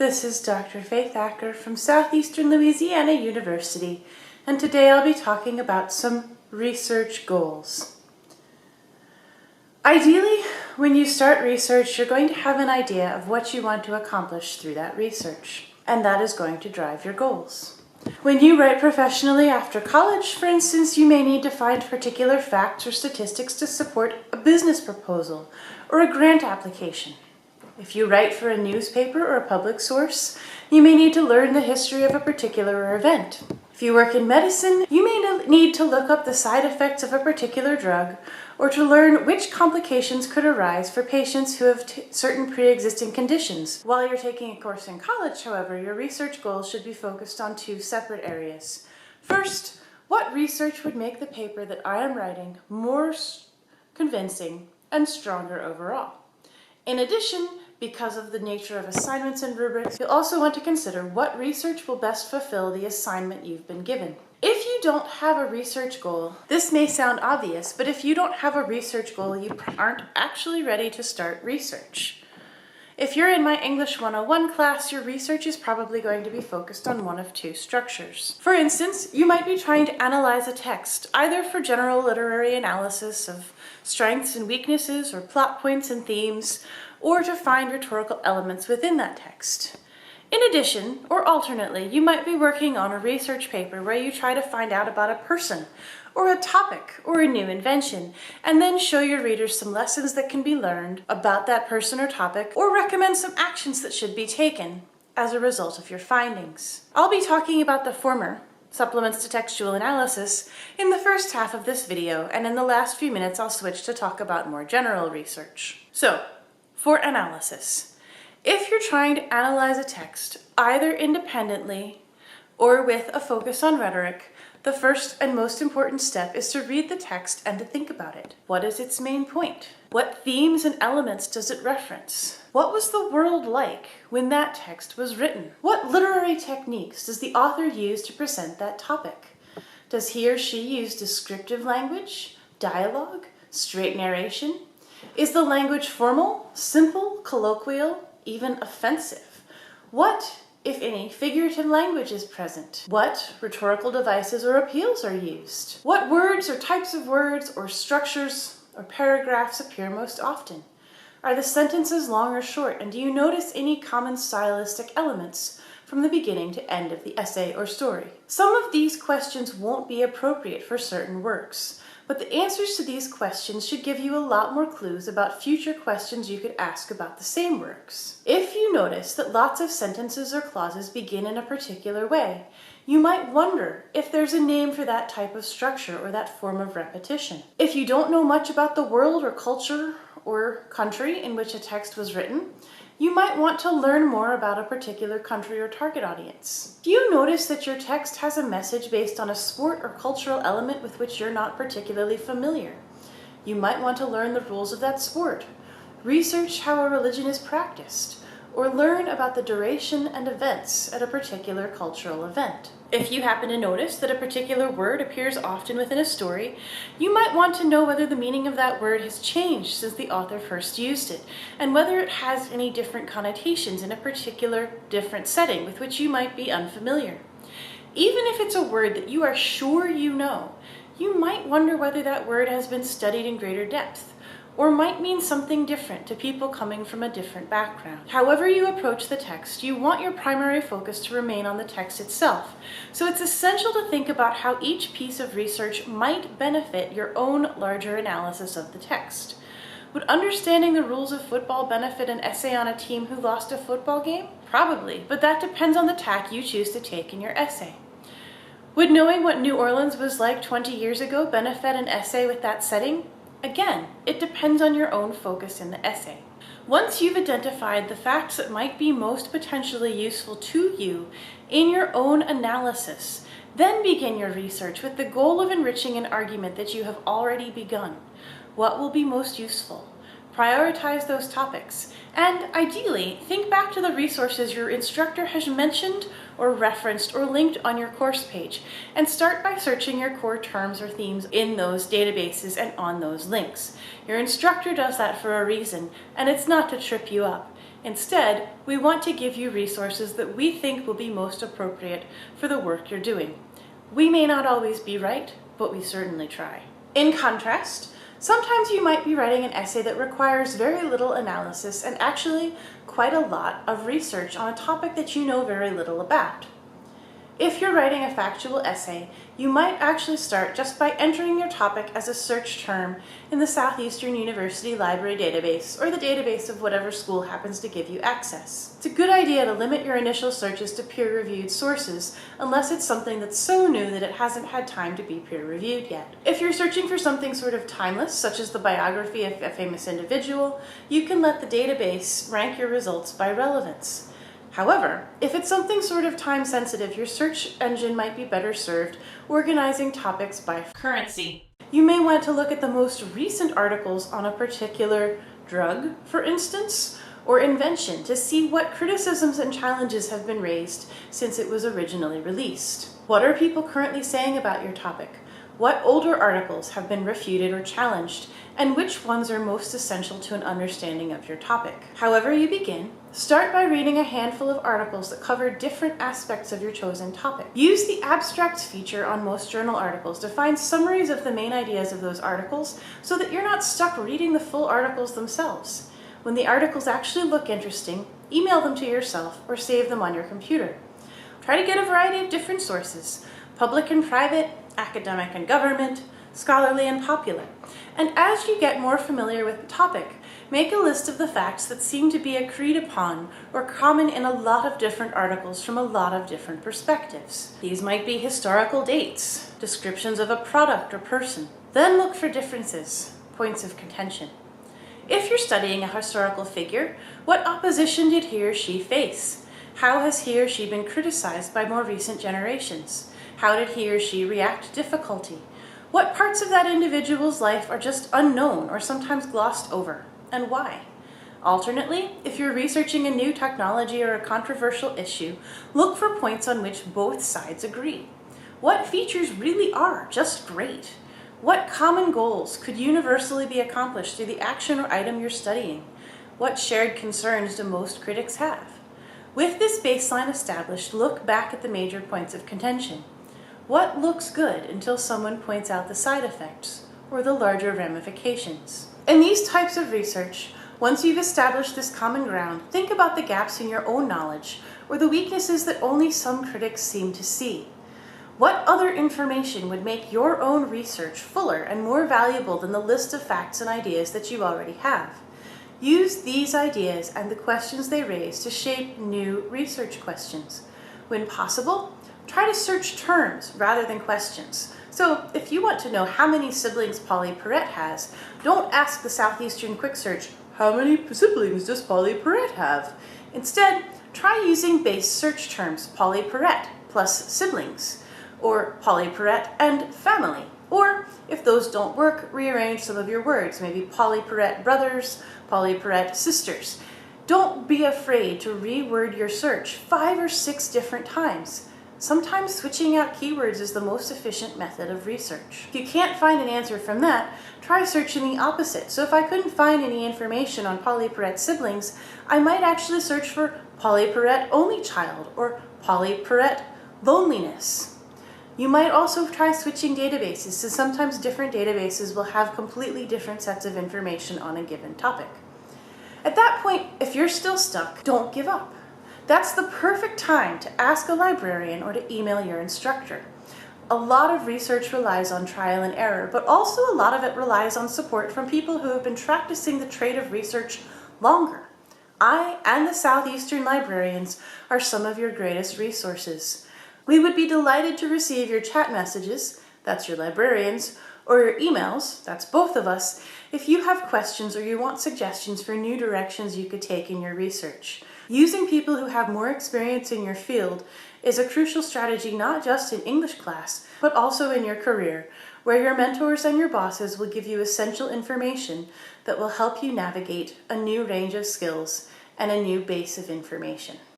This is Dr. Faith Acker from Southeastern Louisiana University, and today I'll be talking about some research goals. Ideally, when you start research, you're going to have an idea of what you want to accomplish through that research, and that is going to drive your goals. When you write professionally after college, for instance, you may need to find particular facts or statistics to support a business proposal or a grant application. If you write for a newspaper or a public source, you may need to learn the history of a particular event. If you work in medicine, you may need to look up the side effects of a particular drug or to learn which complications could arise for patients who have certain pre-existing conditions. While you're taking a course in college, however, your research goals should be focused on two separate areas. First, what research would make the paper that I am writing more convincing and stronger overall? In addition, because of the nature of assignments and rubrics, you'll also want to consider what research will best fulfill the assignment you've been given. If you don't have a research goal, this may sound obvious, but if you don't have a research goal, you aren't actually ready to start research. If you're in my English 101 class, your research is probably going to be focused on one of two structures. For instance, you might be trying to analyze a text, either for general literary analysis of strengths and weaknesses or plot points and themes, or to find rhetorical elements within that text. In addition, or alternately, you might be working on a research paper where you try to find out about a person, or a topic, or a new invention, and then show your readers some lessons that can be learned about that person or topic, or recommend some actions that should be taken as a result of your findings. I'll be talking about the former, supplements to textual analysis, in the first half of this video, and in the last few minutes I'll switch to talk about more general research. So, for analysis, if you're trying to analyze a text, either independently or with a focus on rhetoric, the first and most important step is to read the text and to think about it. What is its main point? What themes and elements does it reference? What was the world like when that text was written? What literary techniques does the author use to present that topic? Does he or she use descriptive language, dialogue, straight narration? Is the language formal, simple, colloquial, even offensive? What, if any, figurative language is present? What rhetorical devices or appeals are used? What words or types of words or structures or paragraphs appear most often? Are the sentences long or short, and do you notice any common stylistic elements from the beginning to end of the essay or story? Some of these questions won't be appropriate for certain works, but the answers to these questions should give you a lot more clues about future questions you could ask about the same works. If you notice that lots of sentences or clauses begin in a particular way, you might wonder if there's a name for that type of structure or that form of repetition. If you don't know much about the world or culture or country in which a text was written, you might want to learn more about a particular country or target audience. Do you notice that your text has a message based on a sport or cultural element with which you're not particularly familiar? You might want to learn the rules of that sport, research how a religion is practiced, or learn about the duration and events at a particular cultural event. If you happen to notice that a particular word appears often within a story, you might want to know whether the meaning of that word has changed since the author first used it, and whether it has any different connotations in a particular different setting with which you might be unfamiliar. Even if it's a word that you are sure you know, you might wonder whether that word has been studied in greater depth, or might mean something different to people coming from a different background. However you approach the text, you want your primary focus to remain on the text itself, so it's essential to think about how each piece of research might benefit your own larger analysis of the text. Would understanding the rules of football benefit an essay on a team who lost a football game? Probably, but that depends on the tack you choose to take in your essay. Would knowing what New Orleans was like 20 years ago benefit an essay with that setting? Again, it depends on your own focus in the essay. Once you've identified the facts that might be most potentially useful to you in your own analysis, then begin your research with the goal of enriching an argument that you have already begun. What will be most useful? Prioritize those topics, and ideally, think back to the resources your instructor has mentioned or referenced or linked on your course page, and start by searching your core terms or themes in those databases and on those links. Your instructor does that for a reason, and it's not to trip you up. Instead, we want to give you resources that we think will be most appropriate for the work you're doing. We may not always be right, but we certainly try. In contrast, sometimes you might be writing an essay that requires very little analysis and actually quite a lot of research on a topic that you know very little about. If you're writing a factual essay, you might actually start just by entering your topic as a search term in the Southeastern University Library database or the database of whatever school happens to give you access. It's a good idea to limit your initial searches to peer-reviewed sources unless it's something that's so new that it hasn't had time to be peer-reviewed yet. If you're searching for something sort of timeless, such as the biography of a famous individual, you can let the database rank your results by relevance. However, if it's something sort of time-sensitive, your search engine might be better served organizing topics by currency. You may want to look at the most recent articles on a particular drug, for instance, or invention to see what criticisms and challenges have been raised since it was originally released. What are people currently saying about your topic? What older articles have been refuted or challenged, and which ones are most essential to an understanding of your topic? However you begin, start by reading a handful of articles that cover different aspects of your chosen topic. Use the abstracts feature on most journal articles to find summaries of the main ideas of those articles so that you're not stuck reading the full articles themselves. When the articles actually look interesting, email them to yourself or save them on your computer. Try to get a variety of different sources, public and private, academic and government, scholarly and popular. And as you get more familiar with the topic, make a list of the facts that seem to be agreed upon or common in a lot of different articles from a lot of different perspectives. These might be historical dates, descriptions of a product or person. Then look for differences, points of contention. If you're studying a historical figure, what opposition did he or she face? How has he or she been criticized by more recent generations? How did he or she react to difficulty? What parts of that individual's life are just unknown or sometimes glossed over, and why? Alternately, if you're researching a new technology or a controversial issue, look for points on which both sides agree. What features really are just great? What common goals could universally be accomplished through the action or item you're studying? What shared concerns do most critics have? With this baseline established, look back at the major points of contention. What looks good until someone points out the side effects or the larger ramifications? In these types of research, once you've established this common ground, think about the gaps in your own knowledge or the weaknesses that only some critics seem to see. What other information would make your own research fuller and more valuable than the list of facts and ideas that you already have? Use these ideas and the questions they raise to shape new research questions. When possible, try to search terms rather than questions. So if you want to know how many siblings Polly Perrette has, don't ask the Southeastern Quick Search, how many siblings does Polly Perrette have? Instead, try using base search terms Polly Perrette plus siblings, or Polly Perrette and family. Or if those don't work, rearrange some of your words, maybe Polly Perrette brothers, Polly Perrette sisters. Don't be afraid to reword your search 5 or 6 different times. Sometimes switching out keywords is the most efficient method of research. If you can't find an answer from that, try searching the opposite. So if I couldn't find any information on Polly Perrette's siblings, I might actually search for Polly Perrette only child or Polly Perrette loneliness. You might also try switching databases, so sometimes different databases will have completely different sets of information on a given topic. At that point, if you're still stuck, don't give up. That's the perfect time to ask a librarian or to email your instructor. A lot of research relies on trial and error, but also a lot of it relies on support from people who have been practicing the trade of research longer. I and the Southeastern librarians are some of your greatest resources. We would be delighted to receive your chat messages, that's your librarians, or your emails, that's both of us, if you have questions or you want suggestions for new directions you could take in your research. Using people who have more experience in your field is a crucial strategy not just in English class, but also in your career, where your mentors and your bosses will give you essential information that will help you navigate a new range of skills and a new base of information.